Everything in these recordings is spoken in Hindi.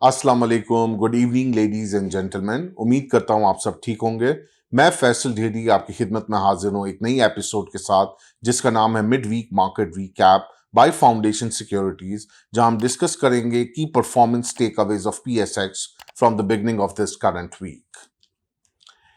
अस्सलाम वालेकुम, good evening ladies and gentleman. उम्मीद करता हूँ आप सब ठीक होंगे। मैं फैसल ढेरी आपकी खिदमत में हाजिर हूँ एक नई एपिसोड के साथ जिसका नाम है mid week market recap by Foundation Securities, जहां हम डिस्कस करेंगे की performance takeaways of PSX from the beginning of this current week.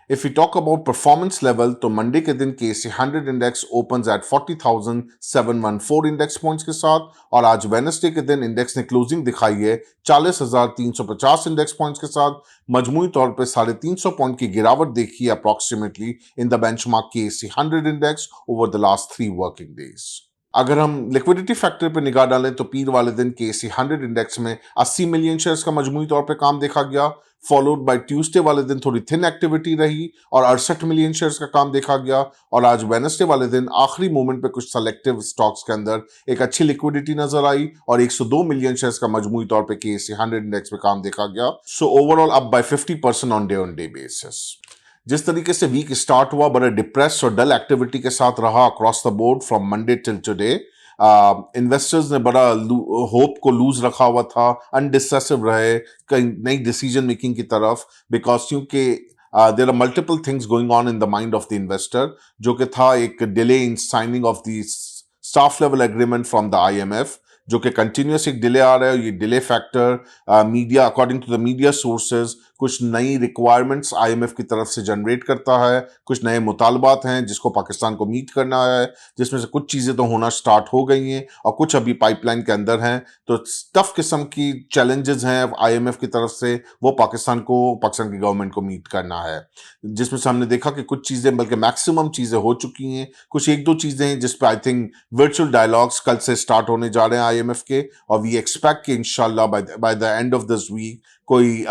If we talk about performance level, तो मंडे के दिन KSE 100 index opens at 40,714 index points के साथ, और आज वेडनेसडे के दिन इंडेक्स ने क्लोजिंग दिखाई है 40,350 इंडेक्स पॉइंट्स के साथ। मजमूई तौर पे 350 पॉइंट की गिरावट देखी है approximately in the benchmark KSE 100 index over the last 3 working days. अगर हम लिक्विडिटी फैक्टर पर निगाह डालें तो पीर वाले दिन केसी 100 इंडेक्स में 80 मिलियन शेयर्स का मजमूई तौर पर काम देखा गया, फॉलोड बाय ट्यूसडे वाले दिन थोड़ी थिन एक्टिविटी रही और 68 मिलियन शेयर्स का काम देखा गया। और आज वेडनेसडे वाले दिन आखिरी मोमेंट पे कुछ सेलेक्टिव स्टॉक्स के अंदर एक अच्छी लिक्विडिटी नजर आई और 102 मिलियन शेयर्स का मजमूई तौर पे केसी 100 इंडेक्स पे काम देखा गया। So overall up by 50% on day basis. जिस तरीके से वीक स्टार्ट हुआ बड़े डिप्रेस और डल एक्टिविटी के साथ रहा across the board from Monday till today. Investors ने बड़ा होप को लूज रखा हुआ था, अनडिसेसिव रहे कई नई डिसीजन मेकिंग की तरफ, बिकॉज क्योंकि there are multiple things going on in the mind of the investor, जो कि था एक delay in signing of the staff level agreement from the IMF, जो कि कंटिन्यूस एक डिले आ रहा है। ये delay factor media according to the media sources कुछ नई रिक्वायरमेंट्स आईएमएफ की तरफ से जनरेट करता है, कुछ नए मुतालबात हैं जिसको पाकिस्तान को मीट करना है, जिसमें से कुछ चीज़ें तो होना स्टार्ट हो गई हैं और कुछ अभी पाइपलाइन के अंदर हैं। तो टफ किस्म की चैलेंजेस हैं आईएमएफ की तरफ से, वो पाकिस्तान की गवर्नमेंट को मीट करना है, जिसमें से हमने देखा कि कुछ चीज़ें बल्कि मैक्सिमम चीज़ें हो चुकी हैं। कुछ एक दो चीज़ें हैं जिस पर आई थिंक वर्चुअल डायलॉग्स कल से स्टार्ट होने जा रहे हैं आईएमएफ के, और वी एक्सपेक्ट कि इंशाल्लाह by the end of this week कोई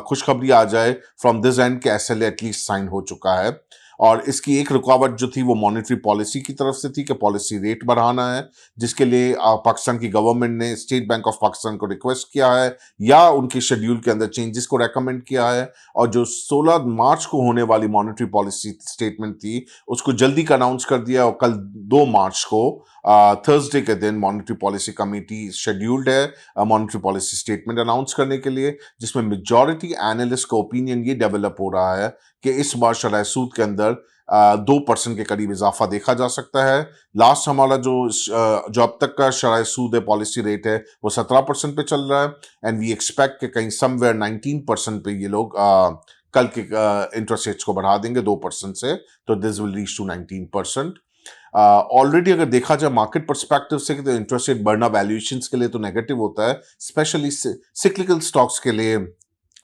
खुशखबरी आ जाए फ्रॉम दिस एंड के एसएलए एटलीस्ट साइन हो चुका है। और इसकी एक रुकावट जो थी वो मॉनेटरी पॉलिसी की तरफ से थी कि पॉलिसी रेट बढ़ाना है, जिसके लिए पाकिस्तान की गवर्नमेंट ने स्टेट बैंक ऑफ पाकिस्तान को रिक्वेस्ट किया है या उनके शेड्यूल के अंदर चेंजेस को रेकमेंड किया है। और जो 16 मार्च को होने वाली मॉनेटरी पॉलिसी स्टेटमेंट थी उसको जल्दी का अनाउंस कर दिया, और कल 2 मार्च को थर्सडे के दिन मॉनेटरी पॉलिसी कमेटी शेड्यूल्ड है मॉनेटरी पॉलिसी स्टेटमेंट अनाउंस करने के लिए, जिसमें मेजॉरिटी एनालिस्ट का ओपिनियन ये डेवलप हो रहा है कि इस बार शरह सूद के अंदर 2% के करीब इजाफा देखा जा सकता है। लास्ट हमारा जो अब तक का शरह सूद है पॉलिसी रेट है वो 17% पे चल रहा है, एंड वी एक्सपेक्ट कि कहीं समवेयर 19% पे ये लोग कल के इंटरेस्ट रेट्स को बढ़ा देंगे 2% से, तो this will reach to 19%। Already अगर देखा जाए मार्केट परस्पेक्टिव से तो इंटरेस्ट रेट बढ़ना वैल्यूएशंस के लिए तो नेगेटिव होता है, स्पेशली सिक्लिकल स्टॉक्स के लिए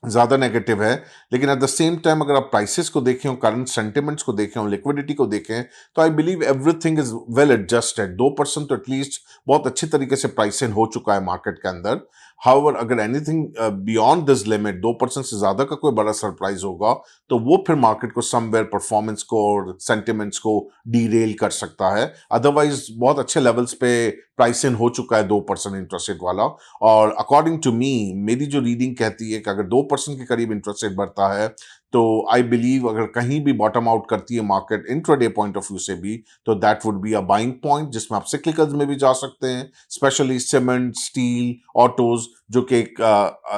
ज़्यादा नेगेटिव है। लेकिन एट द सेम टाइम अगर आप प्राइसेस को देखें और करंट सेंटिमेंट्स को देखें और लिक्विडिटी को देखें तो I believe everything is well adjusted. 2% तो एटलीस्ट बहुत अच्छी तरीके से प्राइस इन हो चुका है मार्केट के अंदर। हाउएवर अगर एनीथिंग बियॉन्ड दिस लिमिट 2% से ज़्यादा का कोई बड़ा सरप्राइज होगा तो वो फिर मार्केट को समवेयर परफॉर्मेंस को और सेंटिमेंट्स को डीरेल कर सकता है। अदरवाइज बहुत अच्छे लेवल्स पे प्राइस इन हो चुका है 2% इंटरेस्ट रेट वाला। और अकॉर्डिंग टू मी मेरी जो रीडिंग कहती है कि अगर 2% के करीब इंटरेस्ट रेट बढ़ता है तो आई बिलीव अगर कहीं भी बॉटम आउट करती है market intraday point of view से भी तो that would be a buying point, जिसमें आप सिक्लिकल्स में भी जा सकते हैं, स्पेशली सीमेंट, स्टील, ऑटोज, जो कि एक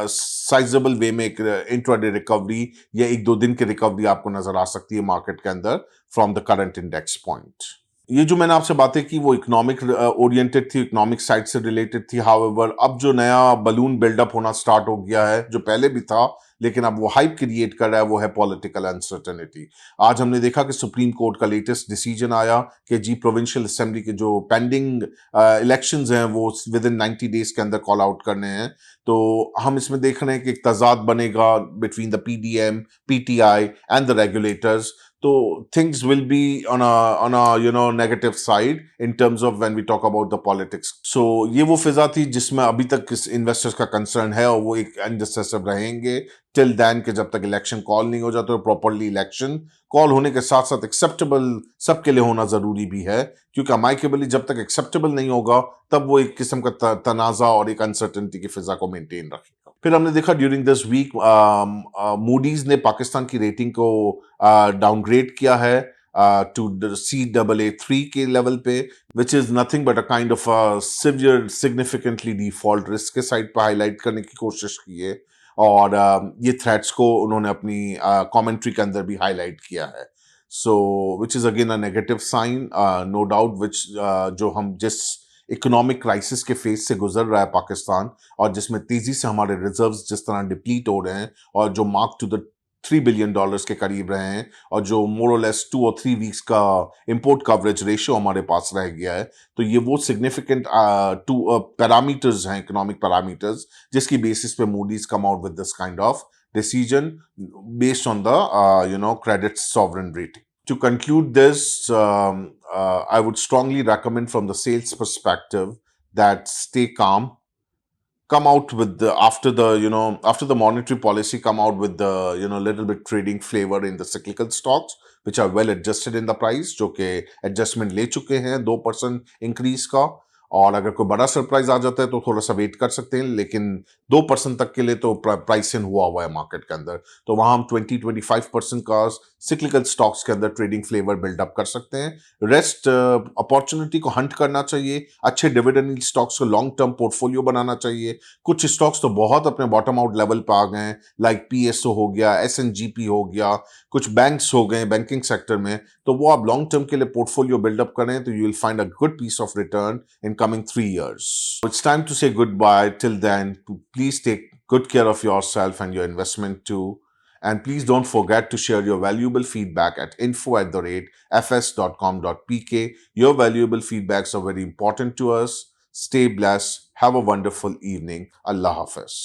साइजेबल वे में एक इंट्राडे रिकवरी या 1-2 दिन की रिकवरी आपको नजर आ सकती है मार्केट के अंदर from the current index point. ये जो मैंने आपसे बातें की वो इकोनॉमिक ओरिएंटेड थी, इकोनॉमिक साइड से रिलेटेड थी। हाउएवर अब जो नया बलून बिल्डअप होना स्टार्ट हो गया है, जो पहले भी था लेकिन अब वो हाइप क्रिएट कर रहा है, वो है पॉलिटिकल अनसर्टेनिटी। आज हमने देखा कि सुप्रीम कोर्ट का लेटेस्ट डिसीजन आया कि जी प्रोविंशियल असेंबली के जो पेंडिंग इलेक्शंस हैं वो विद इन 90 डेज के अंदर कॉल आउट करने हैं। तो हम इसमें देख रहे हैं कि एक तजाद बनेगा between the PDM, PTI and the regulators. तो things will be on a negative side in terms of when we talk about the politics. So ये वो फिजा थी जिसमें अभी तक किस इन्वेस्टर्स का कंसर्न है और वो एक अनडिसाइसिव रहेंगे टिल देन के जब तक इलेक्शन कॉल नहीं हो जाता। तो प्रॉपरली इलेक्शन कॉल होने के साथ साथ एक्सेप्टेबल सबके लिए होना जरूरी भी है, क्योंकि अमाइकेबली जब तक एक्सेप्टेबल नहीं होगा तब वो एक किस्म का तनाजा और एक अनसर्टेनिटी की फिजा को मेंटेन रखेगा। फिर हमने देखा ड्यूरिंग दिस वीक मूडीज ने पाकिस्तान की रेटिंग को डाउनग्रेड किया है टू CAA3 के लेवल पे, which is nothing but a kind of severe significantly default risk के साइड पर हाईलाइट करने की कोशिश की है। और ये थ्रेट्स को उन्होंने अपनी कमेंट्री के अंदर भी हाईलाइट किया है। So which is again a negative sign, no doubt, which जो हम जिस इकोनॉमिक क्राइसिस के फेस से गुजर रहा है पाकिस्तान, और जिसमें तेजी से हमारे रिजर्व्स जिस तरह डिप्लीट हो रहे हैं, और जो मार्क टू द $3 बिलियन के करीब रहे हैं, और जो मोर और लेस 2 और 3 वीक्स का इंपोर्ट कवरेज रेशियो हमारे पास रह गया है, तो ये वो सिग्निफिकेंट टू पैरामीटर्स हैं, इकोनॉमिक पैरामीटर्स, जिसकी बेसिस पे Moody's come out with this kind of decision based on the credit sovereign rating. To conclude this, I would strongly recommend from the sales perspective that stay calm, come out with the after the monetary policy, come out with the little bit trading flavor in the cyclical stocks which are well adjusted in the price, जो कि एडजस्टमेंट ले चुके हैं 2% इंक्रीज का। और अगर कोई बड़ा सरप्राइज आ जाता है तो थोड़ा सा वेट कर सकते हैं, लेकिन 2% तक के लिए तो प्राइस इन हुआ है मार्केट के अंदर, तो वहां हम 20-25% का सिक्लिकल स्टॉक्स के अंदर ट्रेडिंग फ्लेवर बिल्डअप कर सकते हैं। रेस्ट अपॉर्चुनिटी को हंट करना चाहिए, अच्छे डिविडेंड स्टॉक्स को लॉन्ग टर्म पोर्टफोलियो बनाना चाहिए। कुछ स्टॉक्स तो बहुत अपने बॉटम आउट लेवल पे आ गए हैं, लाइक पीएसओ हो गया, एसएनजीपी हो गया, कुछ बैंक्स हो गए बैंकिंग सेक्टर में, तो वो आप लॉन्ग टर्म के लिए पोर्टफोलियो बिल्डअप करें तो you will find a good piece of return in coming 3 years. It's time to say goodbye. Till then, please take good care of yourself and your investment too. And please don't forget to share your valuable feedback at info@fs.com.pk. Your valuable feedbacks are very important to us. Stay blessed. Have a wonderful evening. Allah Hafiz.